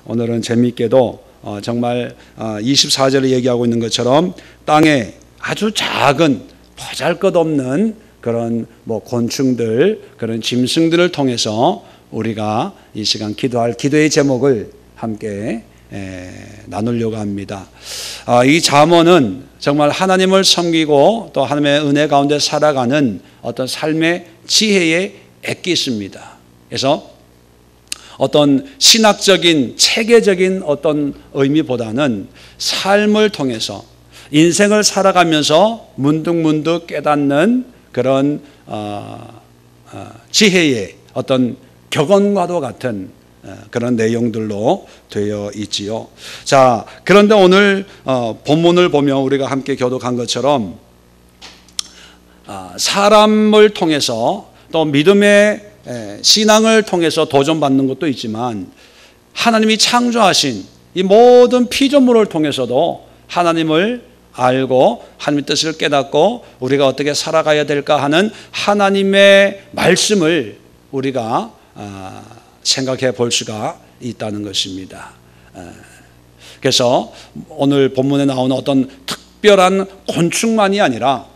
오늘은 재미있게도 정말 24절에 얘기하고 있는 것처럼 땅에 아주 작은 보잘것없는 그런 곤충들, 그런 짐승들을 통해서 우리가 이 시간 기도할 기도의 제목을 함께 나누려고 합니다. 이 잠언은 정말 하나님을 섬기고 또 하나님의 은혜 가운데 살아가는 어떤 삶의 지혜의 엑기스입니다. 그래서 어떤 신학적인 체계적인 어떤 의미보다는 삶을 통해서 인생을 살아가면서 문득문득 깨닫는 그런 지혜의 어떤 격언과도 같은 그런 내용들로 되어 있지요. 자, 그런데 오늘 본문을 보면 우리가 함께 교독한 것처럼 사람을 통해서 또 믿음의 신앙을 통해서 도전받는 것도 있지만 하나님이 창조하신 이 모든 피조물을 통해서도 하나님을 알고 하나님의 뜻을 깨닫고 우리가 어떻게 살아가야 될까 하는 하나님의 말씀을 우리가 생각해 볼 수가 있다는 것입니다. 그래서 오늘 본문에 나오는 어떤 특별한 곤충만이 아니라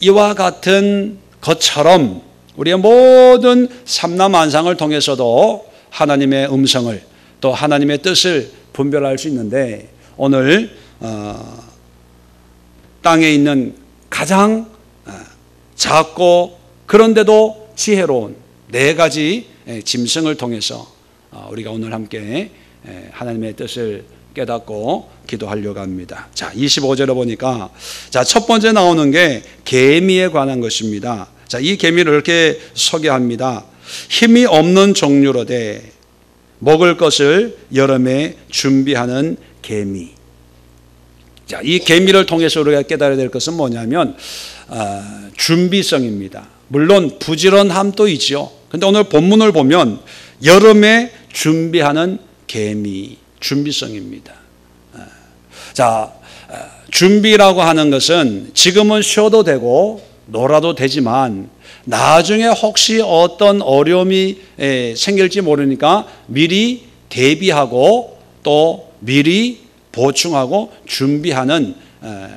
이와 같은 것처럼 우리의 모든 삼라만상을 통해서도 하나님의 음성을 또 하나님의 뜻을 분별할 수 있는데 오늘 땅에 있는 가장 작고 그런데도 지혜로운 4가지 짐승을 통해서 우리가 오늘 함께 하나님의 뜻을 깨닫고 기도하려고 합니다. 자, 25절에 보니까 첫 번째 나오는 게 개미에 관한 것입니다. 자, 이 개미를 이렇게 소개합니다. 힘이 없는 종류로되 먹을 것을 여름에 준비하는 개미. 자, 이 개미를 통해서 우리가 깨달아야 될 것은 뭐냐면 준비성입니다. 물론 부지런함도 있죠. 근데 오늘 본문을 보면 여름에 준비하는 개미, 준비성입니다. 자, 준비라고 하는 것은 지금은 쉬어도 되고 놀아도 되지만 나중에 혹시 어떤 어려움이 생길지 모르니까 미리 대비하고 또 미리 보충하고 준비하는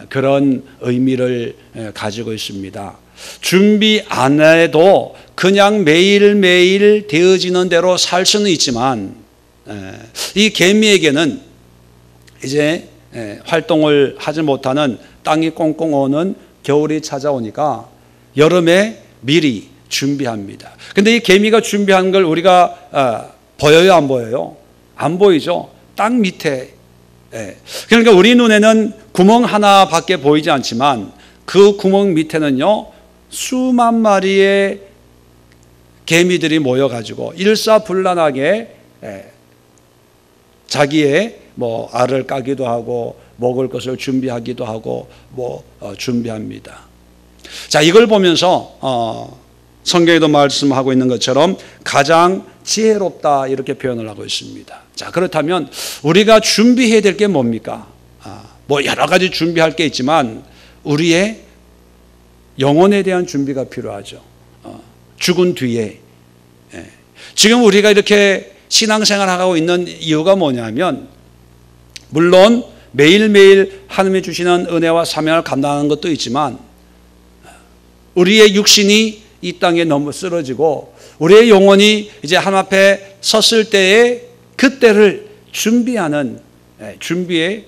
그런 의미를 가지고 있습니다. 준비 안 해도 그냥 매일매일 되어지는 대로 살 수는 있지만 이 개미에게는 이제 활동을 하지 못하는 땅이 꽁꽁 오는 겨울이 찾아오니까 여름에 미리 준비합니다. 근데 이 개미가 준비한 걸 우리가 보여요, 안 보여요? 안 보이죠? 땅 밑에. 그러니까 우리 눈에는 구멍 하나밖에 보이지 않지만 그 구멍 밑에는요 수만 마리의 개미들이 모여가지고 일사불란하게 자기의 알을 까기도 하고 먹을 것을 준비하기도 하고 준비합니다. 자, 이걸 보면서 성경에도 말씀하고 있는 것처럼 가장 지혜롭다 이렇게 표현을 하고 있습니다. 자, 그렇다면 우리가 준비해야 될 게 뭡니까? 여러 가지 준비할 게 있지만 우리의 영혼에 대한 준비가 필요하죠. 죽은 뒤에. 지금 우리가 이렇게 신앙생활하고 있는 이유가 뭐냐면 물론 매일매일 하나님이 주시는 은혜와 사명을 감당하는 것도 있지만 우리의 육신이 이 땅에 너무 쓰러지고 우리의 영혼이 이제 하나님 앞에 섰을 때에 그때를 준비하는 준비의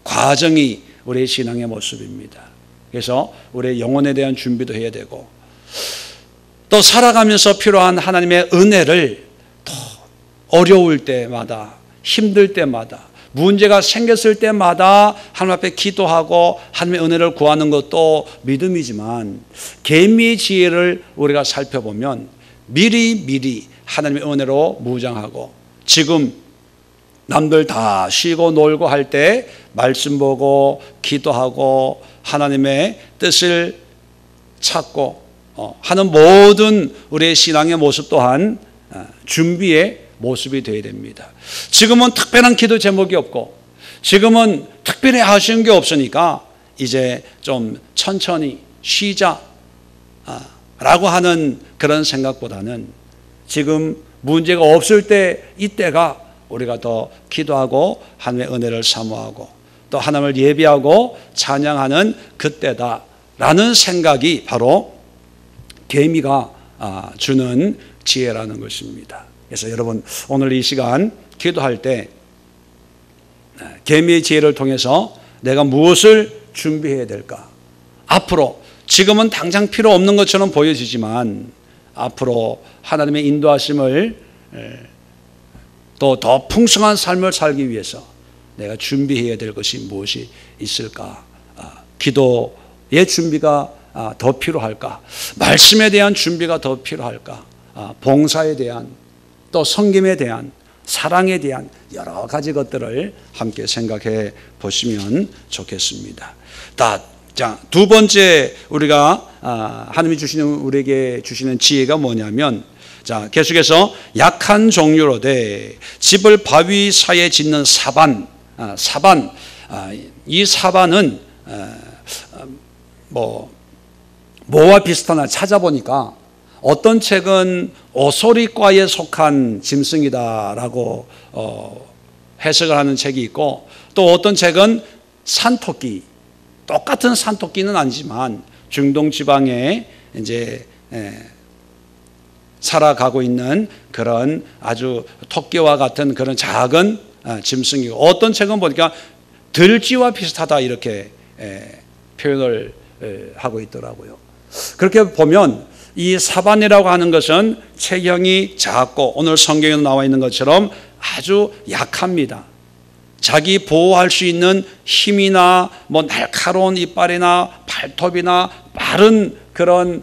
과정이 우리의 신앙의 모습입니다. 그래서 우리의 영혼에 대한 준비도 해야 되고 또 살아가면서 필요한 하나님의 은혜를 또 어려울 때마다 힘들 때마다 문제가 생겼을 때마다 하나님 앞에 기도하고 하나님의 은혜를 구하는 것도 믿음이지만 개미의 지혜를 우리가 살펴보면 미리 하나님의 은혜로 무장하고 지금 남들 다 쉬고 놀고 할 때 말씀 보고 기도하고 하나님의 뜻을 찾고 하는 모든 우리의 신앙의 모습 또한 준비의 모습이 되어야 됩니다. 지금은 특별한 기도 제목이 없고 지금은 특별히 하시는 게 없으니까 이제 좀 천천히 쉬자 라고 하는 그런 생각보다는 지금 문제가 없을 때 이때가 우리가 더 기도하고 하나님의 은혜를 사모하고 또 하나님을 예배하고 찬양하는 그때다라는 생각이 바로 계미가 주는 지혜라는 것입니다. 그래서 여러분 오늘 이 시간 기도할 때 계미의 지혜를 통해서 내가 무엇을 준비해야 될까? 앞으로 지금은 당장 필요 없는 것처럼 보여지지만 앞으로 하나님의 인도하심을 또 더 풍성한 삶을 살기 위해서 내가 준비해야 될 것이 무엇이 있을까? 기도의 준비가 더 필요할까? 말씀에 대한 준비가 더 필요할까? 봉사에 대한 또 섬김에 대한 사랑에 대한 여러 가지 것들을 함께 생각해 보시면 좋겠습니다. 자, 두 번째 우리가 하나님이 우리에게 주시는 지혜가 뭐냐면 자, 계속해서 약한 종류로되 집을 바위 사이에 짓는 사반. 이 사반은 뭐와 비슷하나 찾아보니까 어떤 책은 오소리과에 속한 짐승이다라고 해석을 하는 책이 있고 또 어떤 책은 산토끼, 똑같은 산토끼는 아니지만 중동 지방에 이제 살아가고 있는 그런 아주 토끼와 같은 그런 작은 짐승이고 어떤 책은 보니까 들쥐와 비슷하다 이렇게 표현을 하고 있더라고요. 그렇게 보면 이 사반이라고 하는 것은 체형이 작고 오늘 성경에 나와 있는 것처럼 아주 약합니다. 자기 보호할 수 있는 힘이나 날카로운 이빨이나 발톱이나 빠른 그런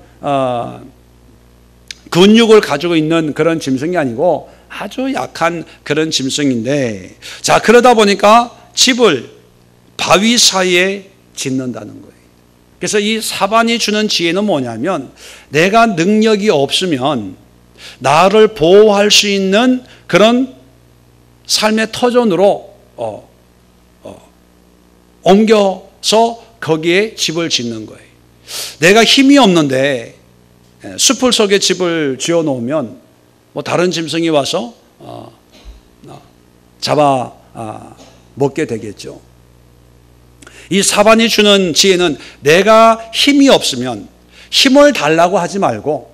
근육을 가지고 있는 그런 짐승이 아니고 아주 약한 그런 짐승인데 자 그러다 보니까 집을 바위 사이에 짓는다는 거예요. 그래서 이 사반이 주는 지혜는 뭐냐면 내가 능력이 없으면 나를 보호할 수 있는 그런 삶의 터전으로 옮겨서 거기에 집을 짓는 거예요. 내가 힘이 없는데 숲을 속에 집을 지어 놓으면 다른 짐승이 와서 잡아 먹게 되겠죠. 이 사반이 주는 지혜는 내가 힘이 없으면 힘을 달라고 하지 말고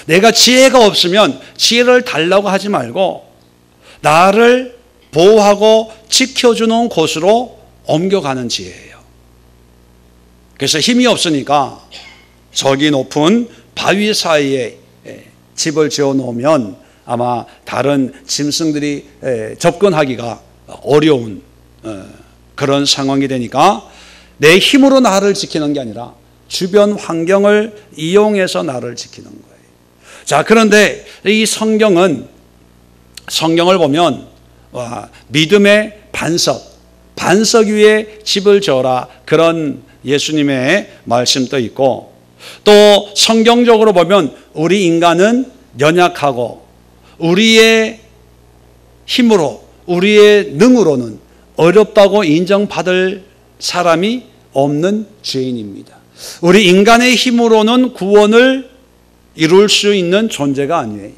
내가 지혜가 없으면 지혜를 달라고 하지 말고 나를 보호하고 지켜주는 곳으로 옮겨가는 지혜예요. 그래서 힘이 없으니까 저기 높은 바위 사이에 집을 지어 놓으면 아마 다른 짐승들이 접근하기가 어려운 그런 상황이 되니까 내 힘으로 나를 지키는 게 아니라 주변 환경을 이용해서 나를 지키는 거예요. 자, 그런데 이 성경을 보면 믿음의 반석 위에 집을 지어라 그런 예수님의 말씀도 있고 또 성경적으로 보면 우리 인간은 연약하고 우리의 힘으로 우리의 능으로는 어렵다고 인정받을 사람이 없는 죄인입니다. 우리 인간의 힘으로는 구원을 이룰 수 있는 존재가 아니에요.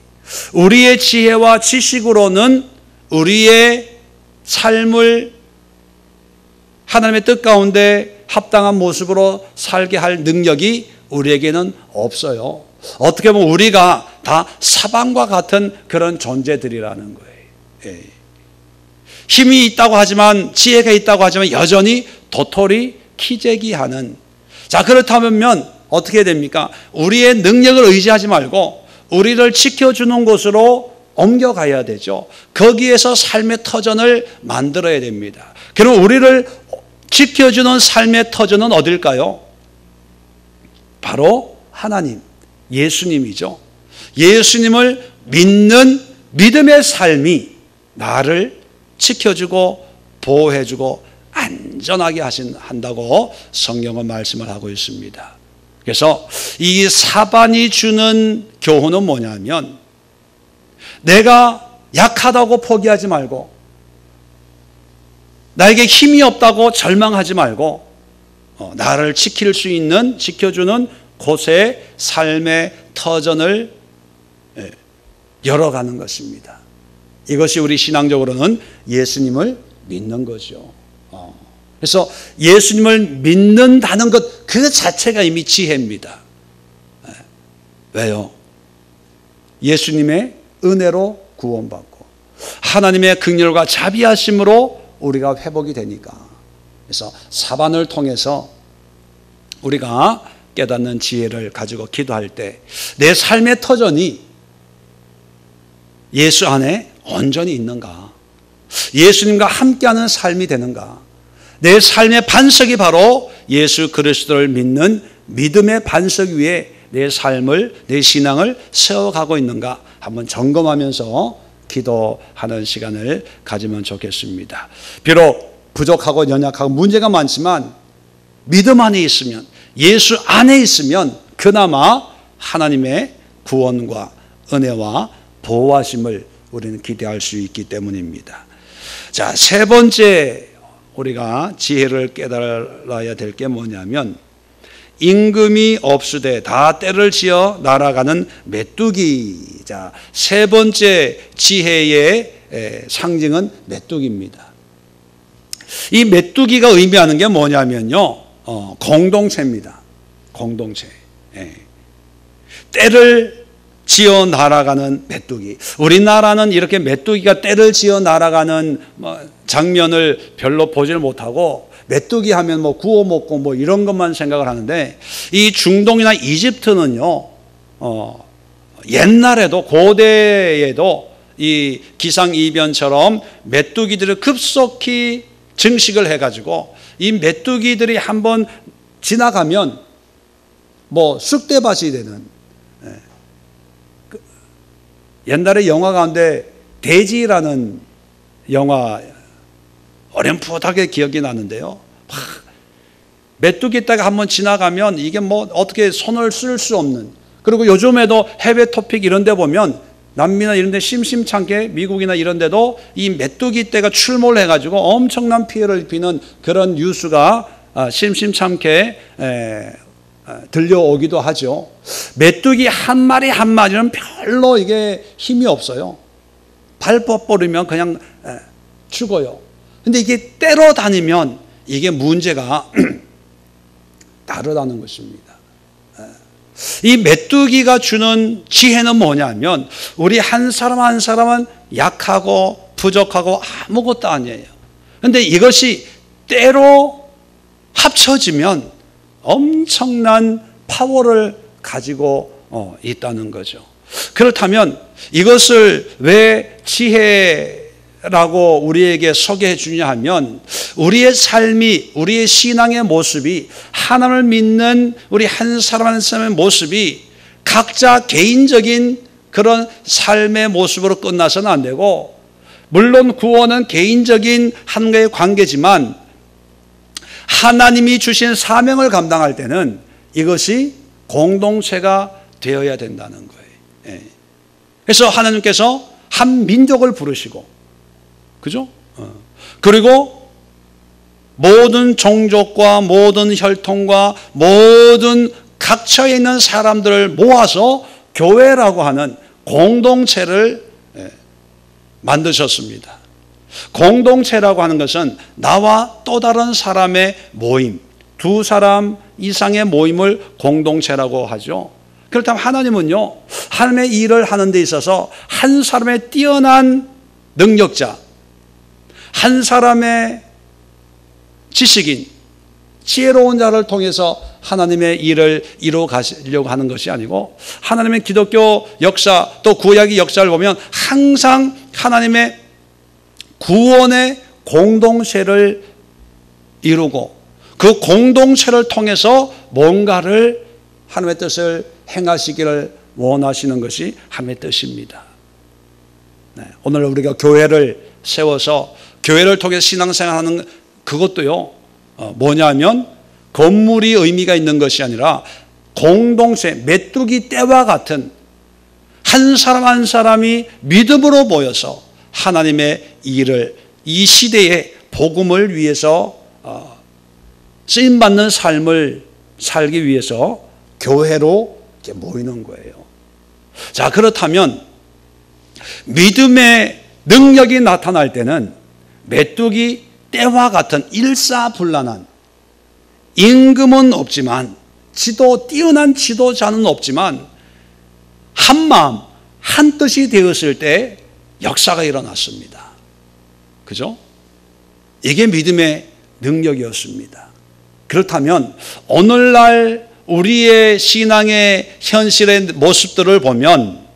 우리의 지혜와 지식으로는 우리의 삶을 하나님의 뜻 가운데 합당한 모습으로 살게 할 능력이 우리에게는 없어요. 어떻게 보면 우리가 다 사방과 같은 그런 존재들이라는 거예요. 힘이 있다고 하지만 지혜가 있다고 하지만 여전히 도토리 키재기하는 자 그렇다면 어떻게 됩니까? 우리의 능력을 의지하지 말고 우리를 지켜주는 곳으로 옮겨가야 되죠. 거기에서 삶의 터전을 만들어야 됩니다. 그럼 우리를 지켜주는 삶의 터전은 어딜까요? 바로 하나님, 예수님이죠. 예수님을 믿는 믿음의 삶이 나를 지켜주고 보호해주고 안전하게 한다고 성경은 말씀을 하고 있습니다. 그래서 이 사반이 주는 교훈은 뭐냐면 내가 약하다고 포기하지 말고 나에게 힘이 없다고 절망하지 말고 나를 지켜주는 곳에 삶의 터전을 열어가는 것입니다. 이것이 우리 신앙적으로는 예수님을 믿는 거죠. 그래서 예수님을 믿는다는 것 그 자체가 이미 지혜입니다. 왜요? 예수님의 은혜로 구원받고 하나님의 긍휼과 자비하심으로 우리가 회복이 되니까. 그래서 사반을 통해서 우리가 깨닫는 지혜를 가지고 기도할 때 내 삶의 터전이 예수 안에 온전히 있는가? 예수님과 함께하는 삶이 되는가? 내 삶의 반석이 바로 예수 그리스도를 믿는 믿음의 반석 위에 내 삶을, 내 신앙을 세워가고 있는가? 한번 점검하면서 기도하는 시간을 가지면 좋겠습니다. 비록 부족하고 연약하고 문제가 많지만 믿음 안에 있으면, 예수 안에 있으면 그나마 하나님의 구원과 은혜와 보호하심을 우리는 기대할 수 있기 때문입니다. 자, 세 번째 우리가 지혜를 깨달아야 될 게 뭐냐면 임금이 없으되 다 때를 지어 날아가는 메뚜기. 자, 세 번째 지혜의 상징은 메뚜기입니다. 이 메뚜기가 의미하는 게 뭐냐면요, 공동체입니다. 공동체. 때를 지어 날아가는 메뚜기. 우리나라는 이렇게 메뚜기가 때를 지어 날아가는 장면을 별로 보질 못하고 메뚜기 하면 구워 먹고 이런 것만 생각을 하는데, 이 중동이나 이집트는요, 옛날에도 고대에도 이 기상이변처럼 메뚜기들을 급속히 증식을 해가지고 이 메뚜기들이 한번 지나가면 쑥대밭이 되는, 옛날에 영화 가운데 돼지라는 영화 어렴풋하게 기억이 나는데요. 메뚜기 떼가 한번 지나가면 이게 어떻게 손을 쓸 수 없는, 그리고 요즘에도 해외 토픽 이런 데 보면 남미나 이런 데 심심찮게 미국이나 이런 데도 이 메뚜기 떼가 출몰을 해가지고 엄청난 피해를 입히는 그런 뉴스가 심심찮게 들려오기도 하죠. 메뚜기 한 마리 한 마리는 별로 이게 힘이 없어요. 발 뻗버리면 그냥 죽어요. 근데 이게 때로 다니면 이게 문제가 다르다는 것입니다. 이 메뚜기가 주는 지혜는 뭐냐면 우리 한 사람 한 사람은 약하고 부족하고 아무것도 아니에요. 근데 이것이 때로 합쳐지면 엄청난 파워를 가지고 있다는 거죠. 그렇다면 이것을 왜 지혜라고 우리에게 소개해 주냐 하면, 우리의 삶이, 우리의 신앙의 모습이, 하나님을 믿는 우리 한 사람 한 사람의 모습이 각자 개인적인 그런 삶의 모습으로 끝나서는 안 되고, 물론 구원은 개인적인 하나님과의 관계지만 하나님이 주신 사명을 감당할 때는 이것이 공동체가 되어야 된다는 거예요. 그래서 하나님께서 한 민족을 부르시고, 그죠? 그리고 모든 종족과 모든 혈통과 모든 각처에 있는 사람들을 모아서 교회라고 하는 공동체를 만드셨습니다. 공동체라고 하는 것은 나와 또 다른 사람의 모임, 두 사람 이상의 모임을 공동체라고 하죠. 그렇다면 하나님은요, 하나님의 일을 하는 데 있어서 한 사람의 뛰어난 능력자, 한 사람의 지식인, 지혜로운 자를 통해서 하나님의 일을 이루어 가시려고 하는 것이 아니고, 하나님의 기독교 역사 또 구약의 역사를 보면 항상 하나님의 구원의 공동체를 이루고 그 공동체를 통해서 뭔가를 하나님의 뜻을 행하시기를 원하시는 것이 하나님의 뜻입니다. 오늘 우리가 교회를 세워서 교회를 통해 신앙생활하는 그것도요, 뭐냐면 건물이 의미가 있는 것이 아니라 공동체, 메뚜기 떼와 같은 한 사람 한 사람이 믿음으로 모여서 하나님의 일을, 이 시대에 복음을 위해서 쓰임받는 삶을 살기 위해서 교회로 이렇게 모이는 거예요. 자, 그렇다면 믿음의 능력이 나타날 때는 메뚜기 떼와 같은 일사불란한, 임금은 없지만, 뛰어난 지도자는 없지만 한마음 한뜻이 되었을 때 역사가 일어났습니다. 그죠? 이게 믿음의 능력이었습니다. 그렇다면 오늘날 우리의 신앙의 현실의 모습들을 보면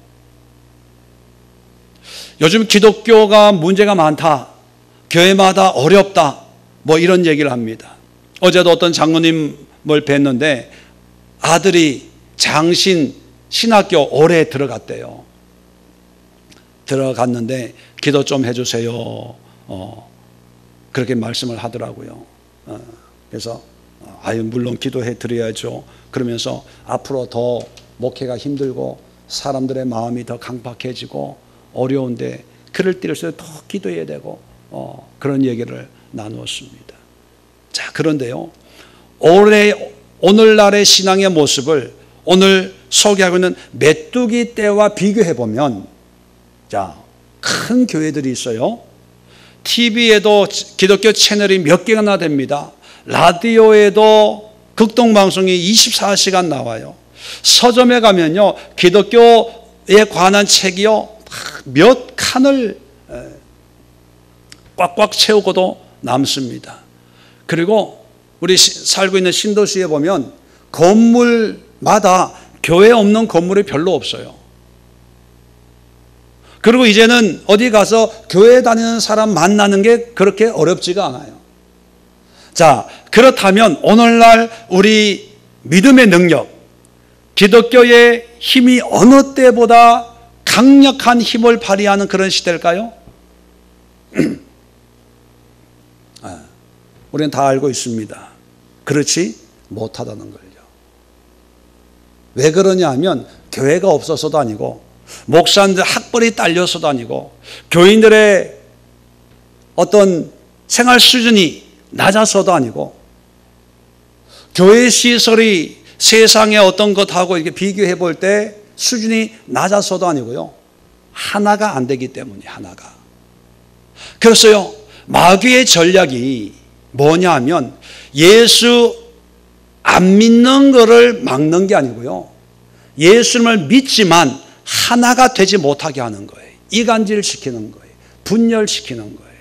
요즘 기독교가 문제가 많다, 교회마다 어렵다, 뭐 이런 얘기를 합니다. 어제도 어떤 장로님을 뵀는데 아들이 장신 신학교 올해 들어갔대요. 들어갔는데 기도 좀 해주세요. 그렇게 말씀을 하더라고요. 그래서 물론 기도해 드려야죠. 그러면서 앞으로 더 목회가 힘들고 사람들의 마음이 더 강박해지고 어려운데 그럴 때일수록 더 기도해야 되고 그런 얘기를 나누었습니다. 자, 그런데요, 오늘날의 신앙의 모습을 오늘 소개하고 있는 메뚜기 떼와 비교해 보면, 자, 큰 교회들이 있어요. TV에도 기독교 채널이 몇 개나 됩니다. 라디오에도 극동방송이 24시간 나와요. 서점에 가면요, 기독교에 관한 책이요, 몇 칸을 꽉꽉 채우고도 남습니다. 그리고 우리 살고 있는 신도시에 보면 건물마다 교회 없는 건물이 별로 없어요. 그리고 이제는 어디 가서 교회 다니는 사람 만나는 게 그렇게 어렵지가 않아요. 자, 그렇다면 오늘날 우리 믿음의 능력, 기독교의 힘이 어느 때보다 강력한 힘을 발휘하는 그런 시대일까요? 우리는 다 알고 있습니다. 그렇지 못하다는 걸요. 왜 그러냐 하면 교회가 없어서도 아니고, 목사님들 학벌이 딸려서도 아니고, 교인들의 어떤 생활 수준이 낮아서도 아니고, 교회 시설이 세상의 어떤 것하고 이렇게 비교해 볼 때 수준이 낮아서도 아니고요, 하나가 안 되기 때문에, 하나가. 그래서요, 마귀의 전략이 뭐냐 하면 예수 안 믿는 거를 막는 게 아니고요, 예수님을 믿지만 하나가 되지 못하게 하는 거예요. 이간질시키는 거예요. 분열시키는 거예요.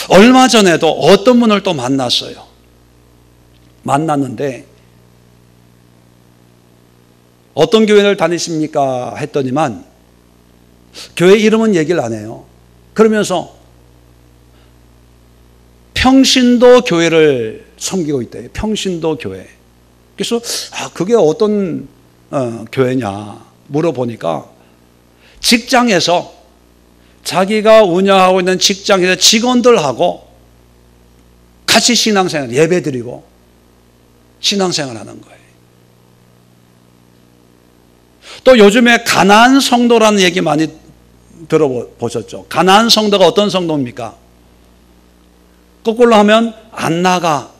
얼마 전에도 어떤 분을 또 만났어요. 만났는데 어떤 교회를 다니십니까? 했더니만 교회 이름은 얘기를 안 해요. 그러면서 평신도 교회를 섬기고 있대요. 평신도 교회. 그래서 그게 어떤 교회냐 물어보니까 직장에서, 자기가 운영하고 있는 직장에서 직원들하고 같이 신앙생활, 예배드리고 신앙생활하는 거예요. 또 요즘에 가나안 성도라는 얘기 많이 들어보셨죠? 가나안 성도가 어떤 성도입니까? 거꾸로 하면 안 나가.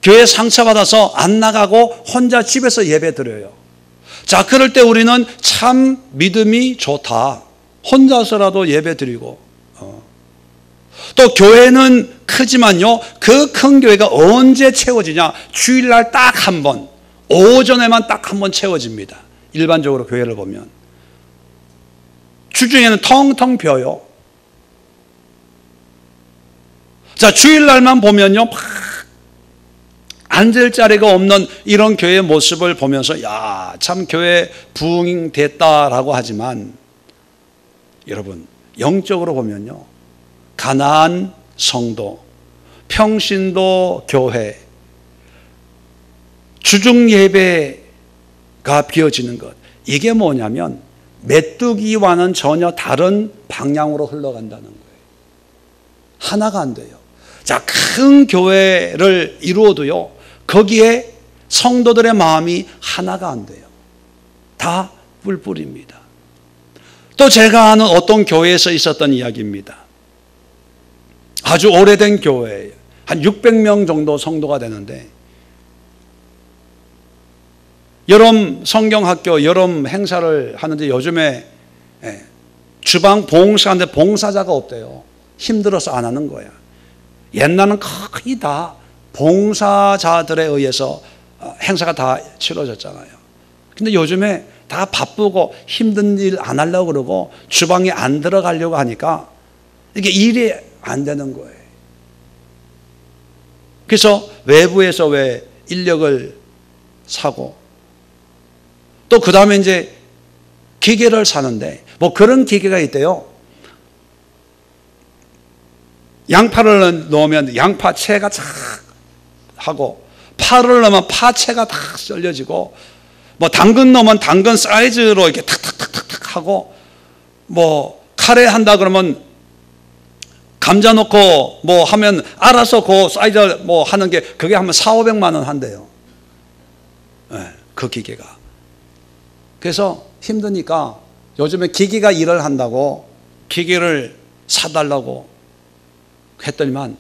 교회 상처받아서 안 나가고 혼자 집에서 예배 드려요. 자, 그럴 때 우리는 참 믿음이 좋다. 혼자서라도 예배 드리고. 또 교회는 크지만요, 그 큰 교회가 언제 채워지냐? 주일날 딱 한 번, 오전에만 딱 한 번 채워집니다. 일반적으로 교회를 보면. 주중에는 텅텅 비어요. 자, 주일날만 보면요, 막 앉을 자리가 없는 이런 교회의 모습을 보면서 야, 참 교회 부흥됐다라고 하지만, 여러분, 영적으로 보면요, 가나안 성도, 평신도 교회, 주중 예배가 비어지는 것, 이게 뭐냐면 메뚜기와는 전혀 다른 방향으로 흘러간다는 거예요. 하나가 안 돼요. 자, 큰 교회를 이루어도요, 거기에 성도들의 마음이 하나가 안 돼요. 다 뿔뿔입니다. 또 제가 아는 어떤 교회에서 있었던 이야기입니다. 아주 오래된 교회예요. 한 600명 정도 성도가 되는데, 여름 성경학교 여름 행사를 하는데 요즘에 주방 봉사하는데 봉사자가 없대요. 힘들어서 안 하는 거야. 옛날은 거의 다 봉사자들에 의해서 행사가 다 치러졌잖아요. 근데 요즘에 다 바쁘고 힘든 일 안 하려고 그러고 주방에 안 들어가려고 하니까 이게 일이 안 되는 거예요. 그래서 외부에서 왜 인력을 사고 또 그 다음에 이제 기계를 사는데 뭐 그런 기계가 있대요. 양파를 넣으면 양파채가 쫙 하고 파를 넣으면 파채가 다 썰려지고 뭐 당근 넣으면 당근 사이즈로 이렇게 탁탁탁탁 하고 뭐 카레 한다 그러면 감자 넣고 뭐 하면 알아서 그 사이즈 뭐 하는 게 그게 하면 4,500만 원 한대요. 그 기계가. 그래서 힘드니까 요즘에 기계가 일을 한다고 기계를 사달라고 했더니만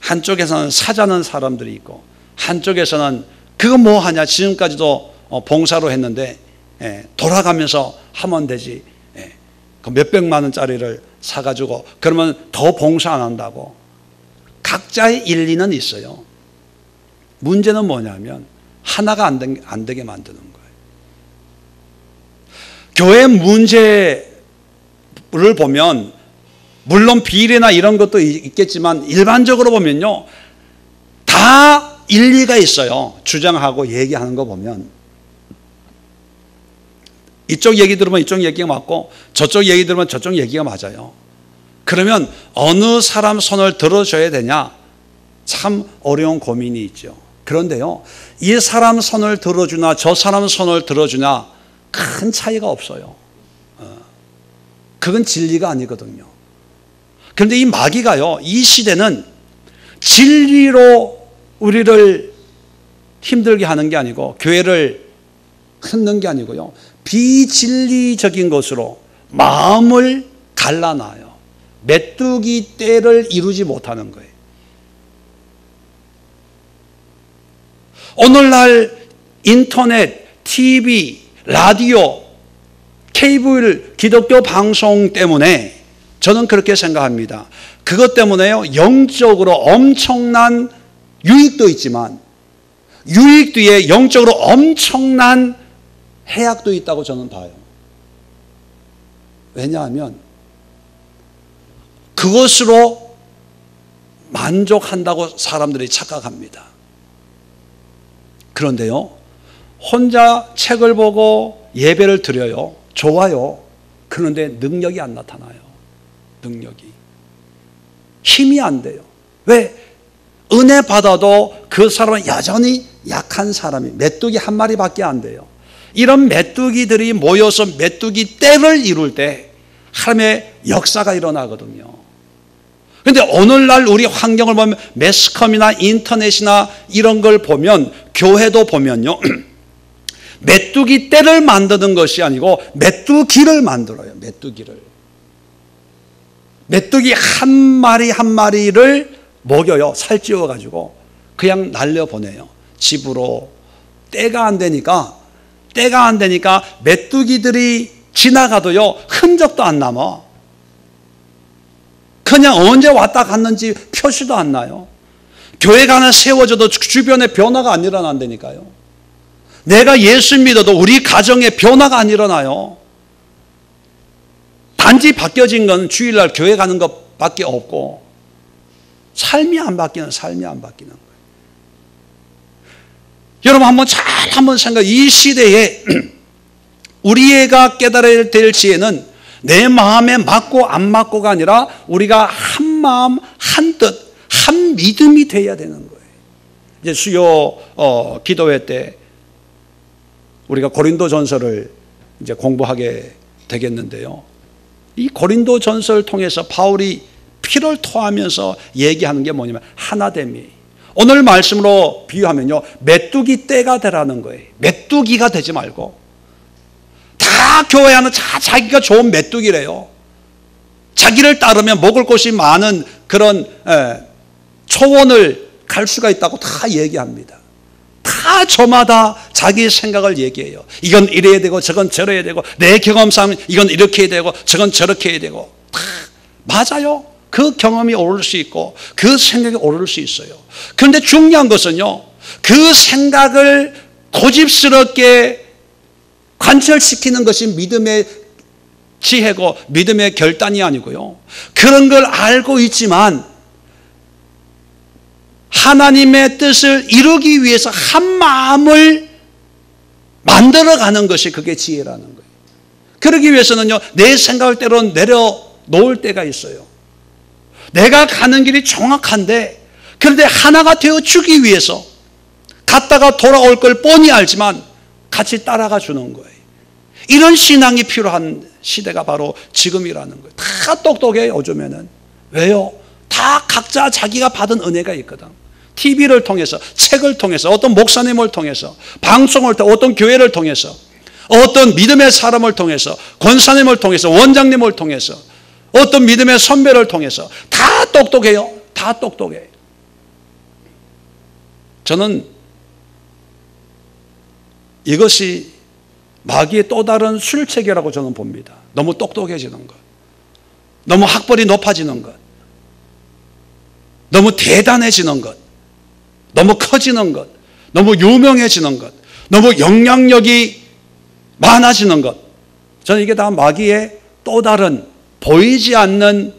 한쪽에서는 사자는 사람들이 있고 한쪽에서는 그거 뭐 하냐 지금까지도 봉사로 했는데 돌아가면서 하면 되지 그 몇백만 원짜리를 사가지고 그러면 더 봉사 안 한다고. 각자의 일리는 있어요. 문제는 뭐냐면 하나가 안 되게 만드는 거예요. 교회 문제를 보면 물론 비례나 이런 것도 있겠지만 일반적으로 보면요 다 일리가 있어요. 주장하고 얘기하는 거 보면 이쪽 얘기 들으면 이쪽 얘기가 맞고 저쪽 얘기 들으면 저쪽 얘기가 맞아요. 그러면 어느 사람 손을 들어줘야 되냐 참 어려운 고민이 있죠. 그런데요 이 사람 손을 들어주나 저 사람 손을 들어주나 큰 차이가 없어요. 그건 진리가 아니거든요. 그런데 이 마귀가요 이 시대는 진리로 우리를 힘들게 하는 게 아니고 교회를 흔든 게 아니고요 비진리적인 것으로 마음을 갈라놔요. 메뚜기 떼를 이루지 못하는 거예요. 오늘날 인터넷, TV, 라디오, 케이블 기독교 방송 때문에 저는 그렇게 생각합니다. 그것 때문에요 영적으로 엄청난 유익도 있지만 유익 뒤에 영적으로 엄청난 해악도 있다고 저는 봐요. 왜냐하면 그것으로 만족한다고 사람들이 착각합니다. 그런데요 혼자 책을 보고 예배를 드려요. 좋아요. 그런데 능력이 안 나타나요. 능력이. 힘이 안 돼요. 왜? 은혜 받아도 그 사람은 여전히 약한 사람이 메뚜기 한 마리밖에 안 돼요. 이런 메뚜기들이 모여서 메뚜기 떼를 이룰 때 하나님의 역사가 일어나거든요. 그런데 오늘날 우리 환경을 보면 매스컴이나 인터넷이나 이런 걸 보면 교회도 보면요 메뚜기 떼를 만드는 것이 아니고 메뚜기를 만들어요. 메뚜기 한 마리 한 마리를 먹여요. 살찌워 가지고 그냥 날려보내요. 집으로. 때가 안 되니까 메뚜기들이 지나가도요 흔적도 안 남아. 그냥 언제 왔다 갔는지 표시도 안 나요. 교회가 하나 세워져도 주변에 변화가 안 일어난다니까요. 내가 예수 믿어도 우리 가정에 변화가 안 일어나요. 단지 바뀌어진 건 주일날 교회 가는 것밖에 없고 삶이 안 바뀌는 거예요. 여러분 한번 생각해. 이 시대에 우리가 깨달아야 될 지혜는 내 마음에 맞고 안 맞고가 아니라 우리가 한 마음 한 뜻 한 믿음이 돼야 되는 거예요. 이제 수요 기도회 때 우리가 고린도전서를 이제 공부하게 되겠는데요. 이 고린도전서를 통해서 바울이 피를 토하면서 얘기하는 게 뭐냐면 하나됨이. 오늘 말씀으로 비유하면요 메뚜기 떼가 되라는 거예요. 메뚜기가 되지 말고 다 교회 안은 자기가 좋은 메뚜기래요. 자기를 따르면 먹을 곳이 많은 그런 초원을 갈 수가 있다고 다 얘기합니다. 다 다 저마다 자기 생각을 얘기해요. 이건 이래야 되고 저건 저래야 되고 내 경험상 이건 이렇게 해야 되고 저건 저렇게 해야 되고 다 맞아요. 그 경험이 오를 수 있고 그 생각이 오를 수 있어요. 그런데 중요한 것은요, 그 생각을 고집스럽게 관철시키는 것이 믿음의 지혜고 믿음의 결단이 아니고요, 그런 걸 알고 있지만 하나님의 뜻을 이루기 위해서 한 마음을 만들어가는 것이 그게 지혜라는 거예요. 그러기 위해서는요, 내 생각을 때로는 내려놓을 때가 있어요. 내가 가는 길이 정확한데, 그런데 하나가 되어주기 위해서 갔다가 돌아올 걸 뻔히 알지만 같이 따라가 주는 거예요. 이런 신앙이 필요한 시대가 바로 지금이라는 거예요. 다 똑똑해요, 요즘에는. 왜요? 다 각자 자기가 받은 은혜가 있거든. TV를 통해서, 책을 통해서, 어떤 목사님을 통해서, 방송을 통해서, 어떤 교회를 통해서, 어떤 믿음의 사람을 통해서, 권사님을 통해서, 원장님을 통해서, 어떤 믿음의 선배를 통해서 다 똑똑해요. 다 똑똑해. 저는 이것이 마귀의 또 다른 술책이라고 저는 봅니다. 너무 똑똑해지는 것, 너무 학벌이 높아지는 것, 너무 대단해지는 것, 너무 커지는 것, 너무 유명해지는 것, 너무 영향력이 많아지는 것. 저는 이게 다 마귀의 또 다른 보이지 않는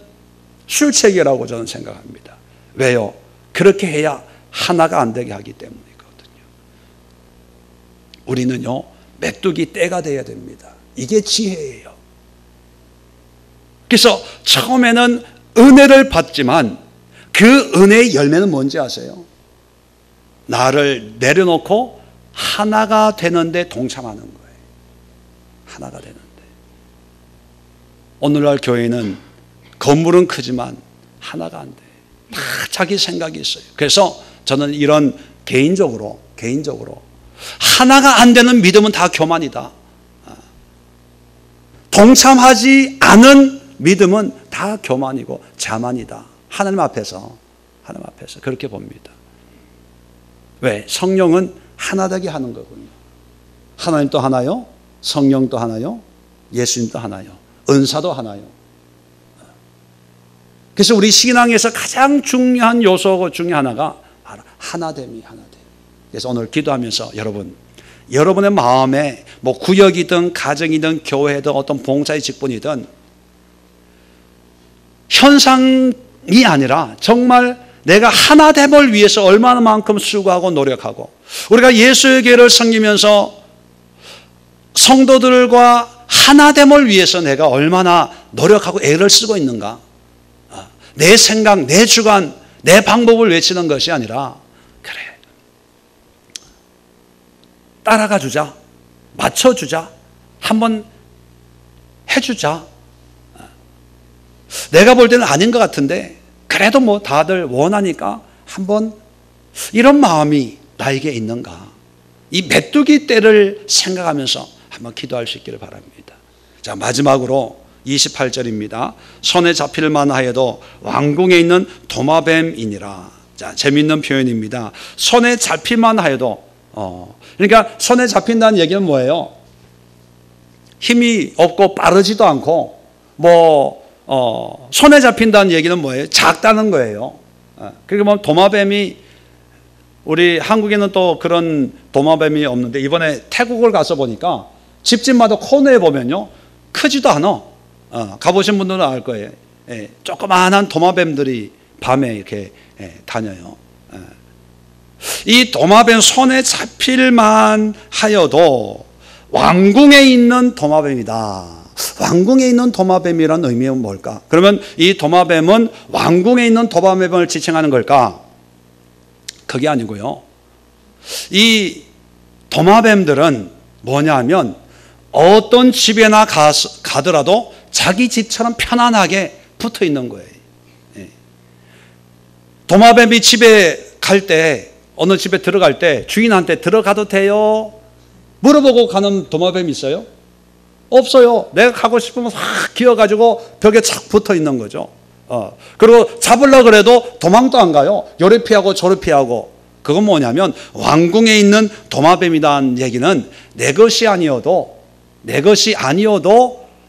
술책이라고 저는 생각합니다. 왜요? 그렇게 해야 하나가 안 되게 하기 때문이거든요. 우리는요, 메뚜기 떼가 돼야 됩니다. 이게 지혜예요. 그래서 처음에는 은혜를 받지만 그 은혜의 열매는 뭔지 아세요? 나를 내려놓고 하나가 되는데 동참하는 거예요. 하나가 되는데. 오늘날 교회는 건물은 크지만 하나가 안 돼. 다 자기 생각이 있어요. 그래서 저는 이런 개인적으로 하나가 안 되는 믿음은 다 교만이다. 동참하지 않은 믿음은 다 교만이고 자만이다. 하나님 앞에서 그렇게 봅니다. 왜? 성령은 하나 되게 하는 거군요. 하나님도 하나요? 성령도 하나요? 예수님도 하나요? 은사도 하나요? 그래서 우리 신앙에서 가장 중요한 요소 중에 하나가 바로 하나됨이. 그래서 오늘 기도하면서 여러분의 마음에 뭐 구역이든 가정이든 교회든 어떤 봉사의 직분이든 현상이 아니라 정말 내가 하나됨을 위해서 얼마나만큼 수고하고 노력하고, 우리가 예수의 교회를 섬기면서 성도들과 하나됨을 위해서 내가 얼마나 노력하고 애를 쓰고 있는가. 내 생각, 내 주관, 내 방법을 외치는 것이 아니라, 그래, 따라가 주자, 맞춰주자, 한번 해주자. 내가 볼 때는 아닌 것 같은데 그래도 뭐 다들 원하니까 한번, 이런 마음이 나에게 있는가. 이 메뚜기 떼를 생각하면서 한번 기도할 수 있기를 바랍니다. 자, 마지막으로 28절입니다. 손에 잡힐만 하여도 왕궁에 있는 도마뱀이니라. 자, 재미있는 표현입니다. 손에 잡힐만 하여도, 그러니까 손에 잡힌다는 얘기는 뭐예요? 힘이 없고 빠르지도 않고, 손에 잡힌다는 얘기는 뭐예요? 작다는 거예요. 그러니까 뭐 도마뱀이, 우리 한국에는 또 그런 도마뱀이 없는데, 이번에 태국을 가서 보니까 집집마다 코너에 보면요, 크지도 않아. 가보신 분들은 알 거예요. 조그마한 도마뱀들이 밤에 이렇게 다녀요. 이 도마뱀 손에 잡힐만 하여도 왕궁에 있는 도마뱀이다. 왕궁에 있는 도마뱀이란 의미는 뭘까? 그러면 이 도마뱀은 왕궁에 있는 도마뱀을 지칭하는 걸까? 그게 아니고요. 이 도마뱀들은 뭐냐 하면 어떤 집에나 가더라도 자기 집처럼 편안하게 붙어 있는 거예요. 도마뱀이 집에 갈 때, 어느 집에 들어갈 때 주인한테 들어가도 돼요? 물어보고 가는 도마뱀이 있어요? 없어요. 내가 가고 싶으면 확 기어가지고 벽에 착 붙어 있는 거죠. 그리고 잡으려고 그래도 도망도 안 가요. 요리 피하고 저리 피하고. 그건 뭐냐면 왕궁에 있는 도마뱀이라는 얘기는 내 것이 아니어도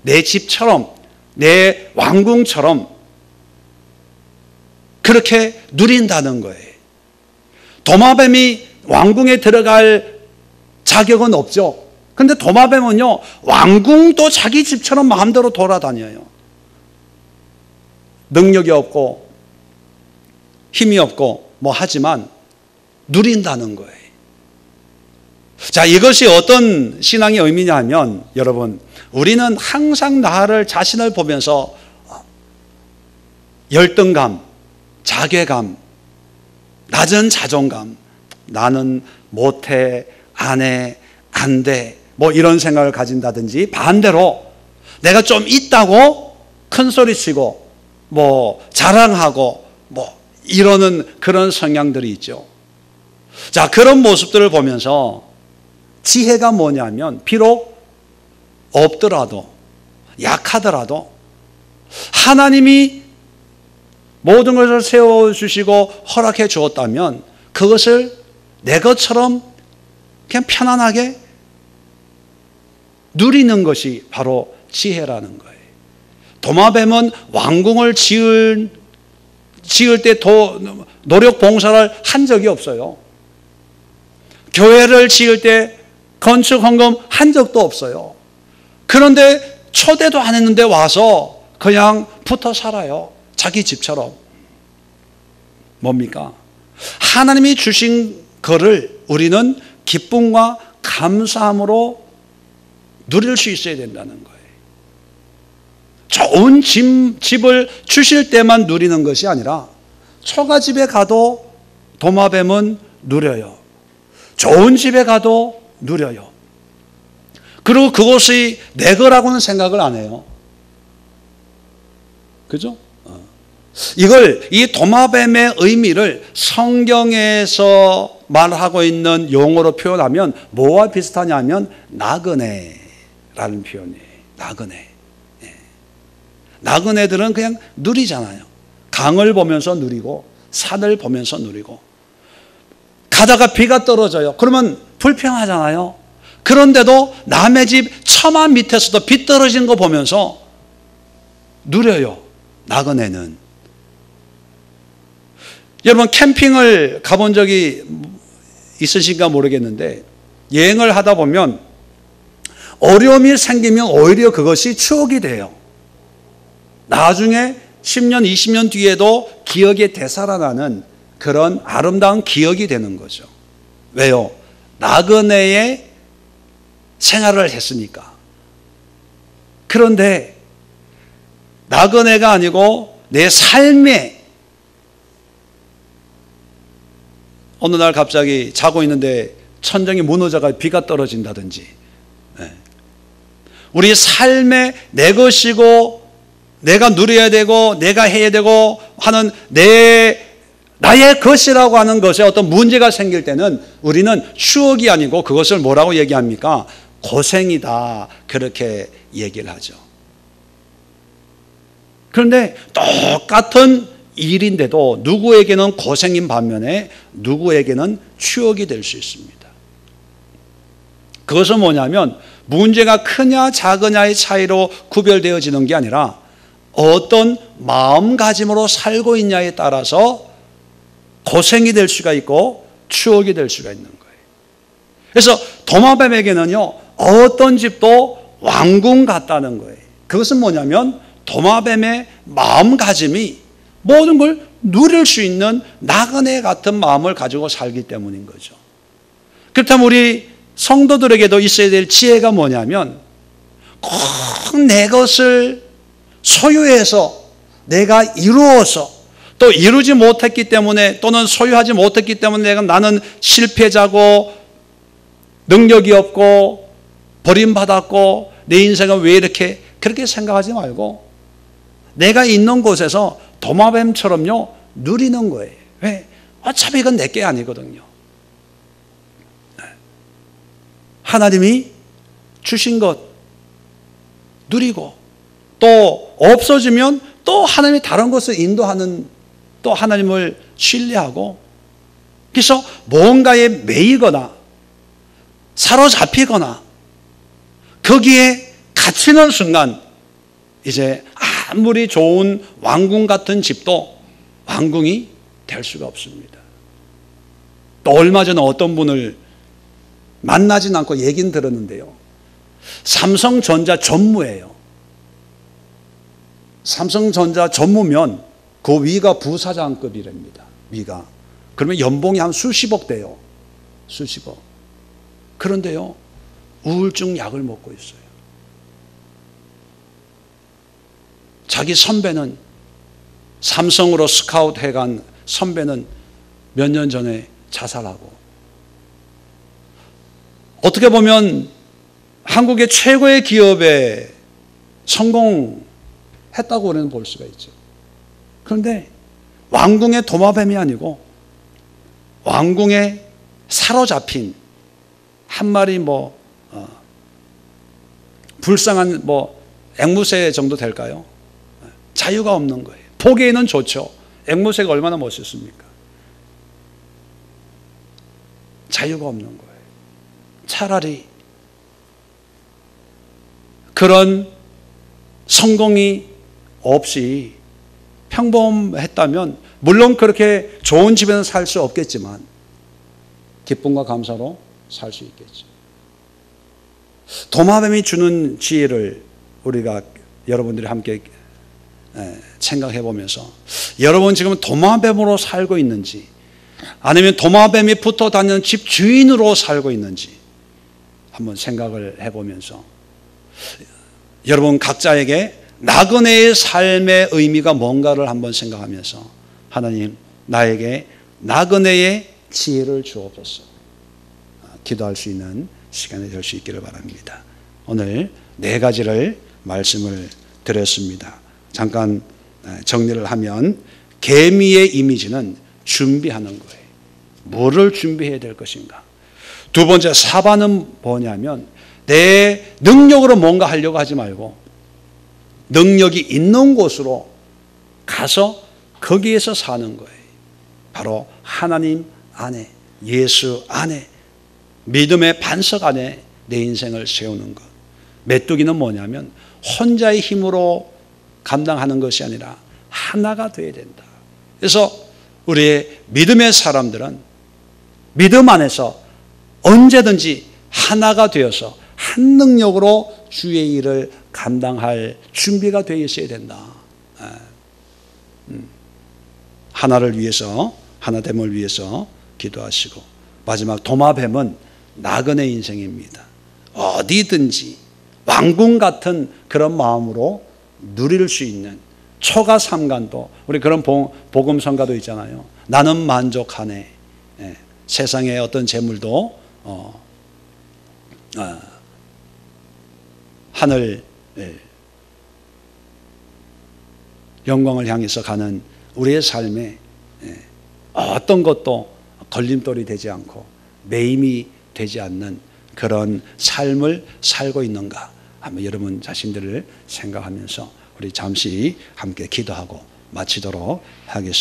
내 집처럼 내 왕궁처럼 그렇게 누린다는 거예요. 도마뱀이 왕궁에 들어갈 자격은 없죠. 근데 도마뱀은요, 왕궁도 자기 집처럼 마음대로 돌아다녀요. 능력이 없고 힘이 없고 뭐 하지만 누린다는 거예요. 자, 이것이 어떤 신앙의 의미냐 하면, 여러분, 우리는 항상 자신을 보면서 열등감, 자괴감, 낮은 자존감, 나는 못해, 안 해, 안 돼, 뭐 이런 생각을 가진다든지, 반대로 내가 좀 있다고 큰 소리치고 뭐 자랑하고 뭐 이러는 그런 성향들이 있죠. 자, 그런 모습들을 보면서 지혜가 뭐냐면, 비록 없더라도, 약하더라도 하나님이 모든 것을 세워주시고 허락해 주었다면 그것을 내 것처럼 그냥 편안하게 누리는 것이 바로 지혜라는 거예요. 도마뱀은 왕궁을 지을 때 노력 봉사를 한 적이 없어요. 교회를 지을 때 건축 헌금 한 적도 없어요. 그런데 초대도 안 했는데 와서 그냥 붙어 살아요. 자기 집처럼. 뭡니까? 하나님이 주신 거를 우리는 기쁨과 감사함으로 누릴 수 있어야 된다는 거예요. 좋은 집을 주실 때만 누리는 것이 아니라 초가집에 가도 도마뱀은 누려요. 좋은 집에 가도 누려요. 그리고 그것이 내 거라고는 생각을 안 해요. 그죠? 이 도마뱀의 의미를 성경에서 말하고 있는 용어로 표현하면 뭐와 비슷하냐면 나그네라는 표현이에요. 나그네. 나그네들은 그냥 누리잖아요. 강을 보면서 누리고 산을 보면서 누리고, 가다가 비가 떨어져요. 그러면 불평하잖아요. 그런데도 남의 집 처마 밑에서도 비 떨어지는 거 보면서 누려요. 나그네는. 여러분, 캠핑을 가본 적이 있으신가 모르겠는데, 여행을 하다 보면 어려움이 생기면 오히려 그것이 추억이 돼요. 나중에 10년, 20년 뒤에도 기억에 되살아나는 그런 아름다운 기억이 되는 거죠. 왜요? 나그네의 생활을 했으니까. 그런데 나그네가 아니고 내 삶에 어느 날 갑자기 자고 있는데 천정이 무너져가 비가 떨어진다든지, 우리 삶에 내 것이고 내가 누려야 되고 내가 해야 되고 하는 나의 것이라고 하는 것에 어떤 문제가 생길 때는 우리는 추억이 아니고 그것을 뭐라고 얘기합니까? 고생이다, 그렇게 얘기를 하죠. 그런데 똑같은 일인데도 누구에게는 고생인 반면에 누구에게는 추억이 될 수 있습니다. 그것은 뭐냐면 문제가 크냐 작으냐의 차이로 구별되어지는 게 아니라 어떤 마음가짐으로 살고 있냐에 따라서 고생이 될 수가 있고 추억이 될 수가 있는 거예요. 그래서 도마뱀에게는요, 어떤 집도 왕궁 같다는 거예요. 그것은 뭐냐면 도마뱀의 마음가짐이 모든 걸 누릴 수 있는 나그네 같은 마음을 가지고 살기 때문인 거죠. 그렇다면 우리 성도들에게도 있어야 될 지혜가 뭐냐면 꼭 내 것을 소유해서 내가 이루어서 또 이루지 못했기 때문에 또는 소유하지 못했기 때문에 나는 실패자고 능력이 없고 버림받았고 내 인생은 왜 이렇게, 그렇게 생각하지 말고 내가 있는 곳에서 도마뱀처럼요 누리는 거예요. 왜? 어차피 이건 내 게 아니거든요. 하나님이 주신 것 누리고 또 없어지면 또 하나님이 다른 것을 인도하는, 또 하나님을 신뢰하고 그래서 뭔가에 매이거나 사로잡히거나 거기에 갇히는 순간 이제 아무리 좋은 왕궁 같은 집도 왕궁이 될 수가 없습니다. 또 얼마 전에 어떤 분을 만나진 않고 얘기는 들었는데요. 삼성전자 전무예요. 삼성전자 전무면 그 위가 부사장급이랍니다. 위가. 그러면 연봉이 한 수십억 돼요. 수십억. 그런데요, 우울증 약을 먹고 있어요. 자기 선배는, 삼성으로 스카우트 해간 선배는 몇 년 전에 자살하고, 어떻게 보면 한국의 최고의 기업에 성공했다고 우리는 볼 수가 있죠. 그런데 왕궁의 도마뱀이 아니고 왕궁에 사로잡힌 한 마리 불쌍한 앵무새 정도 될까요? 자유가 없는 거예요. 보기에는 좋죠. 앵무새가 얼마나 멋있습니까? 자유가 없는 거예요. 차라리 그런 성공이 없이 평범했다면, 물론 그렇게 좋은 집에는 살 수 없겠지만 기쁨과 감사로 살 수 있겠죠. 도마뱀이 주는 지혜를 우리가 여러분들이 함께 생각해 보면서, 여러분 지금 도마뱀으로 살고 있는지 아니면 도마뱀이 붙어 다니는 집 주인으로 살고 있는지 한번 생각을 해보면서, 여러분 각자에게 나그네의 삶의 의미가 뭔가를 한번 생각하면서, 하나님 나에게 나그네의 지혜를 주옵소서 기도할 수 있는 시간이 될 수 있기를 바랍니다. 오늘 4가지를 말씀을 드렸습니다. 잠깐 정리를 하면, 개미의 이미지는 준비하는 거예요. 뭐를 준비해야 될 것인가. 두 번째, 사바는 뭐냐면 내 능력으로 뭔가 하려고 하지 말고 능력이 있는 곳으로 가서 거기에서 사는 거예요. 바로 하나님 안에, 예수 안에, 믿음의 반석 안에 내 인생을 세우는 것. 메뚜기는 뭐냐면 혼자의 힘으로 감당하는 것이 아니라 하나가 되어야 된다. 그래서 우리의 믿음의 사람들은 믿음 안에서 언제든지 하나가 되어서 한 능력으로 주의 일을 감당할 준비가 되어 있어야 된다. 하나를 위해서, 하나됨을 위해서 기도하시고, 마지막 도마뱀은 나그네 인생입니다. 어디든지 왕궁 같은 그런 마음으로 누릴 수 있는 초가 삼간도, 우리 그런 복음성가도 있잖아요. 나는 만족하네. 세상의 어떤 재물도 하늘 영광을 향해서 가는 우리의 삶에 어떤 것도 걸림돌이 되지 않고 매임이 되지 않는 그런 삶을 살고 있는가, 한번 여러분 자신들을 생각하면서 우리 잠시 함께 기도하고 마치도록 하겠습니다.